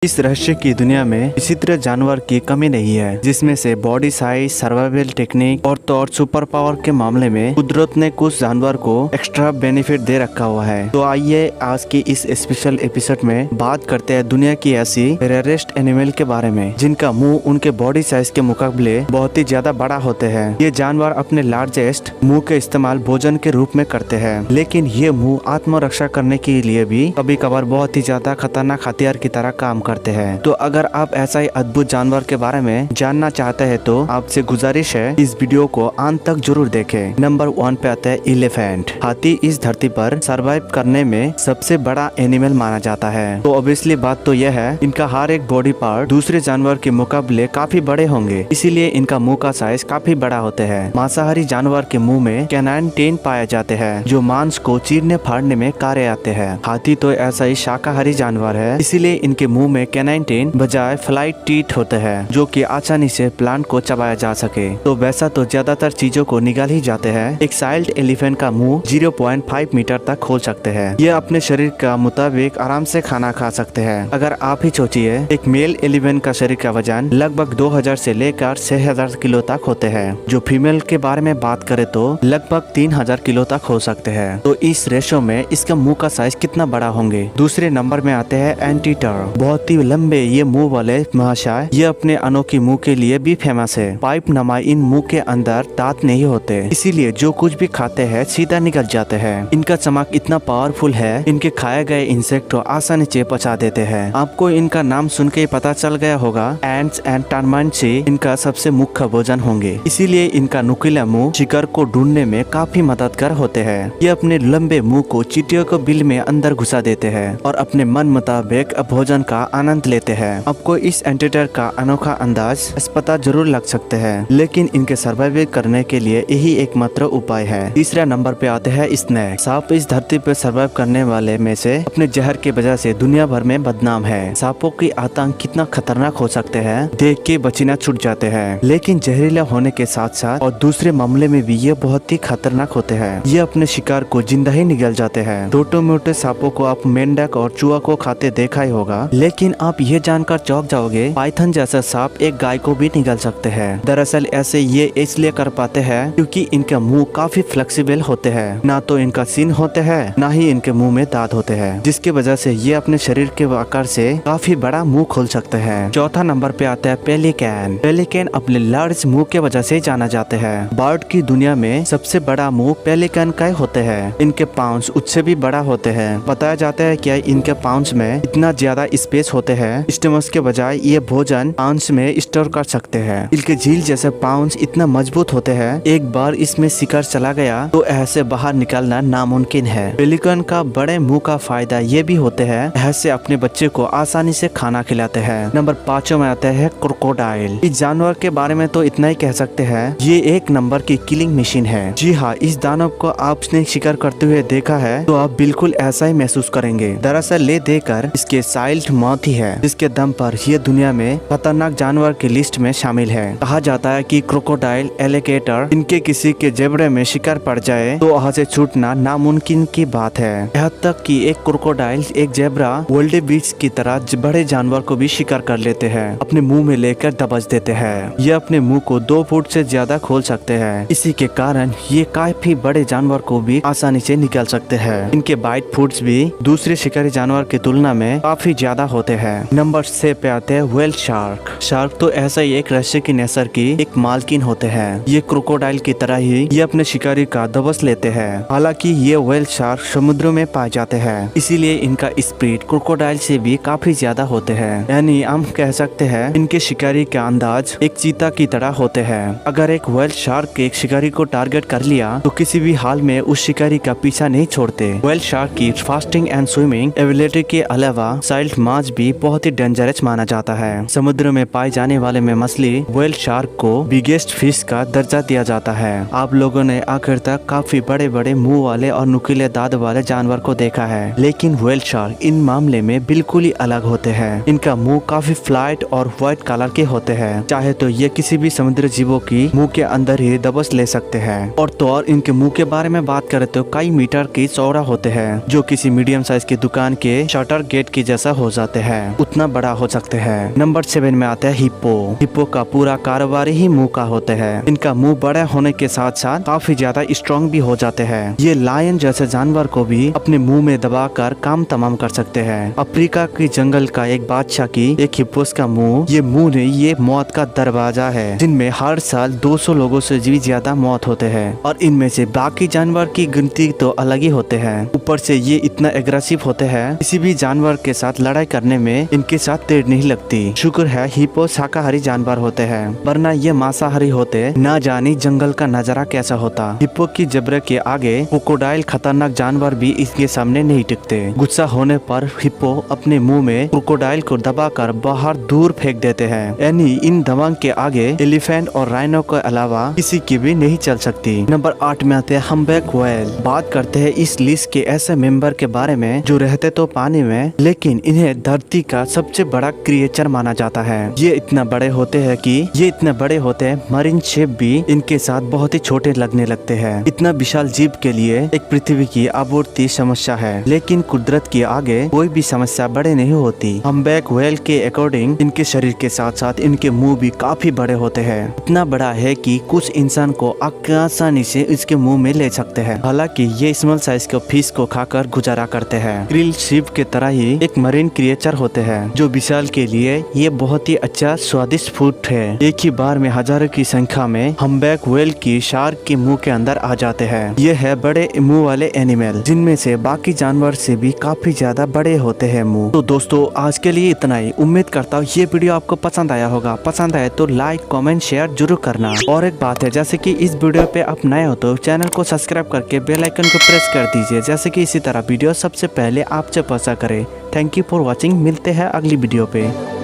इस रहस्य की दुनिया में विचित्र जानवर की कमी नहीं है, जिसमें से बॉडी साइज, सर्वाइवल टेक्निक और सुपर पावर के मामले में कुदरत ने कुछ जानवर को एक्स्ट्रा बेनिफिट दे रखा हुआ है। तो आइए आज की इस स्पेशल एपिसोड में बात करते हैं दुनिया की ऐसी रेयरेस्ट एनिमल के बारे में जिनका मुंह उनके बॉडी साइज के मुकाबले बहुत ही ज्यादा बड़ा होते हैं। ये जानवर अपने लार्जेस्ट मुंह के इस्तेमाल भोजन के रूप में करते हैं, लेकिन ये मुंह आत्मरक्षा करने के लिए भी कभी कभार बहुत ही ज्यादा खतरनाक हथियार की तरह काम करते हैं। तो अगर आप ऐसा ही अद्भुत जानवर के बारे में जानना चाहते हैं तो आपसे गुजारिश है इस वीडियो को अंत तक जरूर देखें। नंबर 1 पे आता है एलिफेंट। हाथी इस धरती पर सरवाइव करने में सबसे बड़ा एनिमल माना जाता है। तो ऑब्वियसली बात तो यह है इनका हर एक बॉडी पार्ट दूसरे जानवर के मुकाबले काफी बड़े होंगे, इसीलिए इनका मुंह का साइज काफी बड़ा होते हैं। मांसाहारी जानवर के मुंह में कैनाइन टेन पाए जाते हैं जो मांस को चीरने फाड़ने में कार्य आते हैं। हाथी तो ऐसा ही शाकाहारी जानवर है, इसीलिए इनके मुंह में कैनाइन टेन बजाय फ्लाइट टीथ होते हैं जो कि आसानी से प्लांट को चबाया जा सके। तो वैसा तो ज्यादातर चीजों को निकाल ही जाते हैं। एक साइल्ड एलिफेंट का मुंह 0.5 मीटर तक खोल सकते हैं। ये अपने शरीर का मुताबिक आराम से खाना खा सकते हैं। अगर आप ही सोचिए, एक मेल एलिफेंट का शरीर का वजन लगभग 2000 से लेकर 6000 किलो तक होते हैं। जो फीमेल के बारे में बात करे तो लगभग 3000 किलो तक हो सकते हैं। तो इस रेशो में इसका मुंह का साइज कितना बड़ा होंगे। दूसरे नंबर में आते हैं एंटीटर। बहुत ही लंबे ये मुंह वाले महाशय ये अपने अनोखी मुंह के लिए भी फेमस है। पाइप नमा इन मुंह के अंदर दांत नहीं होते, इसीलिए जो कुछ भी खाते हैं सीधा निकल जाते हैं। इनका चमक इतना पावरफुल है, इनके खाए गए इंसेक्ट को आसानी से पचा देते हैं। आपको इनका नाम सुन के पता चल गया होगा, एंट्स एंड टर्माइट्स इनका सबसे मुख्य भोजन होंगे, इसीलिए इनका नुकीला मुंह शिकार को ढूंढने में काफी मददगार होते हैं। ये अपने लंबे मुंह को चींटियों को बिल में अंदर घुसा देते हैं और अपने मन मुताबिक भोजन का आनंद लेते हैं। आपको इस एंटीटर का अनोखा अंदाज पता जरूर लग सकते हैं, लेकिन इनके सर्वाइव करने के लिए यही एकमात्र उपाय है। तीसरा नंबर पे आते हैं स्नेक। सांप इस धरती पे सर्वाइव करने वाले में से अपने जहर की वजह से दुनिया भर में बदनाम है। सांपों की आतंक कितना खतरनाक हो सकते हैं देख के बचना छूट जाते हैं, लेकिन जहरीला होने के साथ साथ और दूसरे मामले में भी ये बहुत ही खतरनाक होते हैं। ये अपने शिकार को जिंदा ही निगल जाते हैं। छोटे मोटे सांपों को आप मेंढक और चूहा को खाते देखा ही होगा, लेकिन आप ये जानकर चौंक जाओगे पाइथन जैसा सांप एक गाय को भी निगल सकते हैं। दरअसल ऐसे ये इसलिए कर पाते हैं क्योंकि इनका मुंह काफी फ्लेक्सिबल होते हैं। ना तो इनका सीन होते हैं, ना ही इनके मुंह में दांत होते हैं, जिसकी वजह से ये अपने शरीर के आकार से काफी बड़ा मुंह खोल सकते हैं। चौथा नंबर पे आता है पेलिकैन। पेलिकैन अपने लार्ज मुंह के वजह से जाना जाते हैं। बर्ड की दुनिया में सबसे बड़ा मुंह पेलिकैन का होते हैं। इनके पाउंच उससे भी बड़ा होते हैं। बताया जाता है कि इनके पाउंच में इतना ज्यादा स्पेस होते हैं, स्टमक के बजाय ये भोजन पाउंच में स्टोर कर सकते हैं। इनके झील जैसे पाउंच इतना मजबूत होते हैं, एक बार इसमें शिकार चला गया तो ऐसे बाहर निकालना नामुमकिन है। पेलिकन का बड़े मुंह का फायदा ये भी होते हैं, ऐसे अपने बच्चे को आसानी से खाना खिलाते हैं। नंबर 5 में आता है क्रोकोडाइल। इस जानवर के बारे में तो इतना ही कह सकते हैं, ये एक नंबर की किलिंग मशीन है। जी हाँ, इस दानव को आपने शिकार करते हुए देखा है तो आप बिल्कुल ऐसा ही महसूस करेंगे। दरअसल ले देकर इसके साइल्ड मौत ही है, जिसके दम पर ये दुनिया में खतरनाक जानवर की लिस्ट में शामिल है। कहा जाता है कि क्रोकोडाइल, एलिगेटर इनके किसी के जेबड़े में शिकार पड़ जाए तो वहाँ से छूटना नामुमकिन की बात है। यहाँ तक कि एक क्रोकोडाइल एक जेब्रा वर्ल्ड बीच की तरह बड़े जानवर को भी शिकार कर लेते हैं, अपने मुंह में लेकर दबोच देते हैं। ये अपने मुंह को 2 फुट से ज्यादा खोल सकते हैं। इसी के कारण ये काफी बड़े जानवर को भी आसानी से निकाल सकते हैं। इनके बाइट फुट्स भी दूसरे शिकारी जानवर की तुलना में काफी ज्यादा होते हैं। नंबर 6 पे आते हैं व्हेल शार्क। शार्क तो ऐसा ही एक रहस्य की नस्ल की एक मालकिन होते हैं। ये क्रोकोडाइल की तरह ही ये अपने शिकारी का दबोच लेते हैं। हालांकि ये व्हेल शार्क समुद्रों में पाए जाते हैं, इसीलिए इनका स्पीड क्रोकोडाइल से भी काफी ज्यादा होते हैं। यानी हम कह सकते हैं इनके शिकारी का अंदाज एक चीता की तरह होते हैं। अगर एक व्हेल शार्क एक शिकारी को टारगेट कर लिया तो किसी भी हाल में उस शिकारी का पीछा नहीं छोड़ते। व्हेल शार्क की फास्टिंग एंड स्विमिंग एबिलिटी के अलावा साइल्ड माछ भी बहुत ही डेंजरस माना जाता है। समुद्र में पाए जाने वाले में मछली व्हेल शार्क को बिगेस्ट फिश का दर्जा दिया जाता है। आप लोगों ने आखिर तक काफी बड़े बड़े मुंह वाले और नुकीले दांत वाले जानवर को देखा है, लेकिन व्हेल शार्क इन मामले में बिल्कुल ही अलग होते हैं। इनका मुंह काफी फ्लाइट और व्हाइट कलर के होते हैं। चाहे तो ये किसी भी समुद्री जीवों की मुंह के अंदर ही दबोच ले सकते हैं। और तो और इनके मुंह के बारे में बात करें तो कई मीटर की चौड़ा होते हैं, जो किसी मीडियम साइज की दुकान के शटर गेट की जैसा हो जाते हैं। हैं उतना बड़ा हो सकते हैं। नंबर 7 में आता है हिप्पो। हिप्पो का पूरा कारोबार ही मुंह का होते हैं। इनका मुंह बड़ा होने के साथ साथ काफी ज्यादा स्ट्रॉन्ग भी हो जाते हैं। ये लायन जैसे जानवर को भी अपने मुंह में दबाकर काम तमाम कर सकते हैं। अफ्रीका की जंगल का एक बादशाह की एक हिप्पोस का मुंह, ये मुंह नहीं, ये मौत का दरवाजा है, जिनमें हर साल 200 लोगों से भी ज्यादा मौत होते हैं। और इनमें से बाकी जानवर की गिनती तो अलग ही होते हैं। ऊपर से ये इतना एग्रेसिव होते हैं, किसी भी जानवर के साथ लड़ाई करने में इनके साथ देर नहीं लगती। शुक्र है हिप्पो शाकाहारी जानवर होते हैं, वरना ये मांसाहारी होते ना जाने जंगल का नजारा कैसा होता। हिप्पो की जबड़े के आगे क्रोकोडाइल खतरनाक जानवर भी इसके सामने नहीं टिकते। गुस्सा होने पर हिप्पो अपने मुंह में क्रोकोडाइल को दबाकर बाहर दूर फेंक देते हैं। यानी इन दबंग के आगे एलिफेंट और राइनो के अलावा किसी की भी नहीं चल सकती। नंबर 8 में आते हैं हम्बैक व्हेल। बात करते हैं इस लिस्ट के ऐसे मेंबर के बारे में जो रहते तो पानी में, लेकिन इन्हें धरती का सबसे बड़ा क्रिएचर माना जाता है। ये इतना बड़े होते हैं मरीन शेप भी इनके साथ बहुत ही छोटे लगने लगते हैं। इतना विशाल जीव के लिए एक पृथ्वी की आपूर्ति समस्या है, लेकिन कुदरत के आगे कोई भी समस्या बड़े नहीं होती। हम्बैक व्हेल के अकॉर्डिंग इनके शरीर के साथ साथ इनके मुंह भी काफी बड़े होते हैं। इतना बड़ा है कि कुछ इंसान को आसानी से इसके मुंह में ले सकते हैं। हालांकि ये स्मॉल साइज के फिश को खाकर गुजारा करते हैं। क्रिल शिप के तरह ही एक मरीन क्रिएचर होते हैं, जो विशाल के लिए ये बहुत ही अच्छा स्वादिष्ट फूड है। एक ही बार में हजारों की संख्या में हम्बैक व्हेल की शार्क के मुंह के अंदर आ जाते हैं। ये है बड़े मुंह वाले एनिमल, जिनमें से बाकी जानवर से भी काफी ज्यादा बड़े होते हैं मुंह। तो दोस्तों आज के लिए इतना ही। उम्मीद करता हूँ ये वीडियो आपको पसंद आया होगा। पसंद आए तो लाइक कमेंट शेयर जरूर करना। और एक बात है, जैसे कि इस वीडियो पे आप नए हो तो चैनल को सब्सक्राइब करके बेल आइकन को प्रेस कर दीजिए, जैसे कि इसी तरह वीडियो सबसे पहले आपसे पहुंचा करे। Thank you for watching. मिलते हैं अगली वीडियो पे।